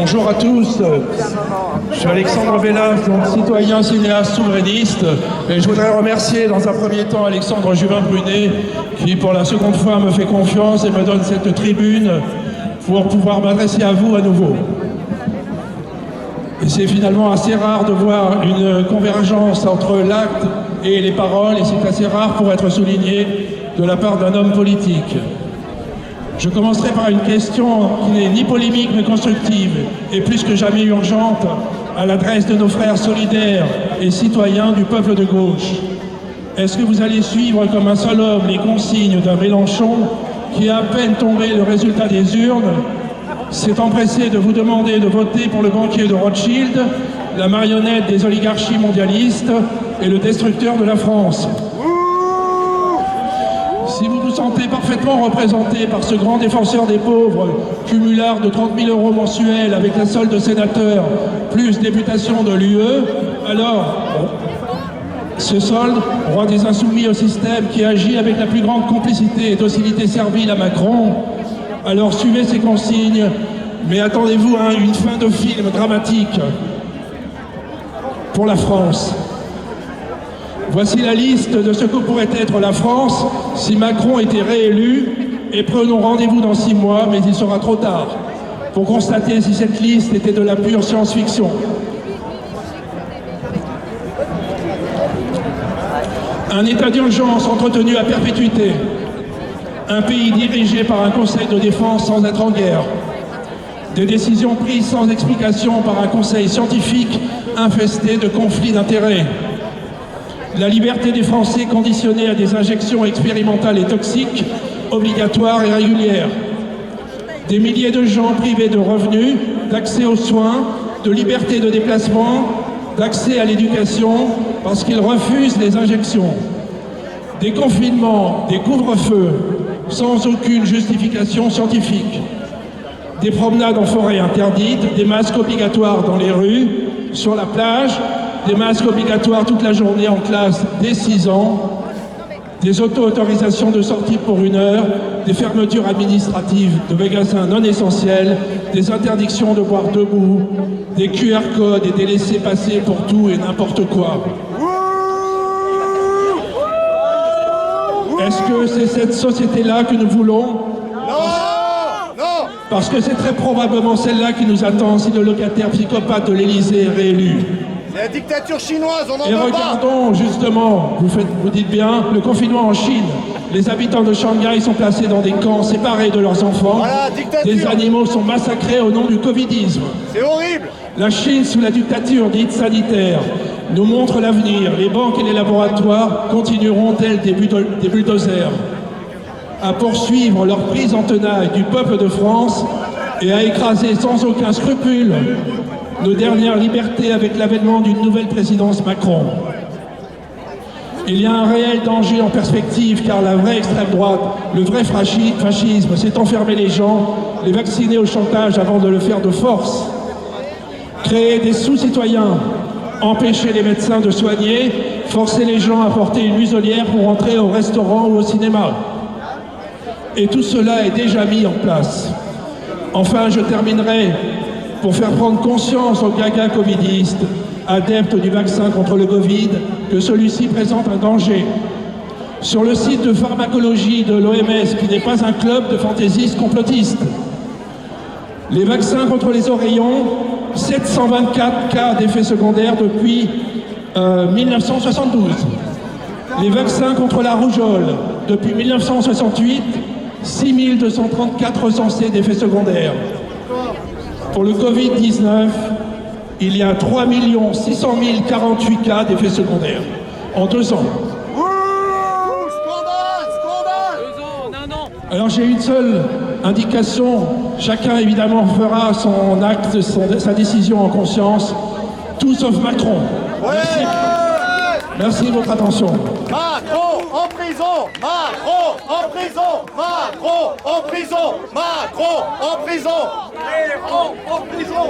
Bonjour à tous, je suis Alexandre Vellas, donc citoyen, cinéaste, souverainiste, et je voudrais remercier dans un premier temps Alexandre Juvin-Brunet qui pour la seconde fois me fait confiance et me donne cette tribune pour pouvoir m'adresser à vous à nouveau. Et c'est finalement assez rare de voir une convergence entre l'acte et les paroles, et c'est assez rare pour être souligné de la part d'un homme politique. Je commencerai par une question qui n'est ni polémique mais constructive et plus que jamais urgente à l'adresse de nos frères solidaires et citoyens du peuple de gauche. Est-ce que vous allez suivre comme un seul homme les consignes d'un Mélenchon qui, à peine tombé le résultat des urnes, s'est empressé de vous demander de voter pour le banquier de Rothschild, la marionnette des oligarchies mondialistes et le destructeur de la France? Si vous vous sentez parfaitement représenté par ce grand défenseur des pauvres, cumulard de 30 000 € mensuels avec la solde de sénateur, plus députation de l'UE, alors ce solde, roi des insoumis au système qui agit avec la plus grande complicité et docilité servile à Macron, alors suivez ses consignes, mais attendez-vous à une fin de film dramatique pour la France. Voici la liste de ce que pourrait être la France si Macron était réélu, et prenons rendez-vous dans 6 mois, mais il sera trop tard pour constater si cette liste était de la pure science-fiction. Un état d'urgence entretenu à perpétuité, un pays dirigé par un conseil de défense sans être en guerre, des décisions prises sans explication par un conseil scientifique infesté de conflits d'intérêts, la liberté des Français conditionnée à des injections expérimentales et toxiques, obligatoires et régulières. Des milliers de gens privés de revenus, d'accès aux soins, de liberté de déplacement, d'accès à l'éducation, parce qu'ils refusent les injections. Des confinements, des couvre-feux, sans aucune justification scientifique. Des promenades en forêt interdites, des masques obligatoires dans les rues, sur la plage, des masques obligatoires toute la journée en classe dès 6 ans, des auto-autorisations de sortie pour 1 heure, des fermetures administratives de magasins non essentiels, des interdictions de boire debout, des QR codes et des laissez-passer pour tout et n'importe quoi. Est-ce que c'est cette société-là que nous voulons? Non! Parce que c'est très probablement celle-là qui nous attend si le locataire psychopathe de l'Élysée est réélu. C'est la dictature chinoise, on n'en Et veut pas! regardons justement, vous dites bien, le confinement en Chine. Les habitants de Shanghai sont placés dans des camps séparés de leurs enfants. Voilà, dictature. Des animaux sont massacrés au nom du covidisme. C'est horrible! La Chine sous la dictature dite sanitaire nous montre l'avenir. Les banques et les laboratoires continueront tels des bulldozers à poursuivre leur prise en tenaille du peuple de France et à écraser sans aucun scrupule nos dernières libertés avec l'avènement d'une nouvelle présidence Macron. Il y a un réel danger en perspective car la vraie extrême droite, le vrai fascisme, c'est enfermer les gens, les vacciner au chantage avant de le faire de force, créer des sous-citoyens, empêcher les médecins de soigner, forcer les gens à porter une muselière pour entrer au restaurant ou au cinéma. Et tout cela est déjà mis en place. Enfin, je terminerai pour faire prendre conscience aux gagas covidistes, adeptes du vaccin contre le Covid, que celui-ci présente un danger. Sur le site de pharmacologie de l'OMS, qui n'est pas un club de fantaisistes complotistes, les vaccins contre les oreillons, 724 cas d'effets secondaires depuis 1972. Les vaccins contre la rougeole, depuis 1968, 6234 recensés d'effets secondaires. Pour le Covid-19, il y a 3 600 048 cas d'effets secondaires en 2 ans. Alors j'ai une seule indication, chacun évidemment fera son acte, sa décision en conscience, tout sauf Macron. Merci. Merci de votre attention. Macron en prison! Macron en prison! Macron en prison! Macron en prison! Macron en prison!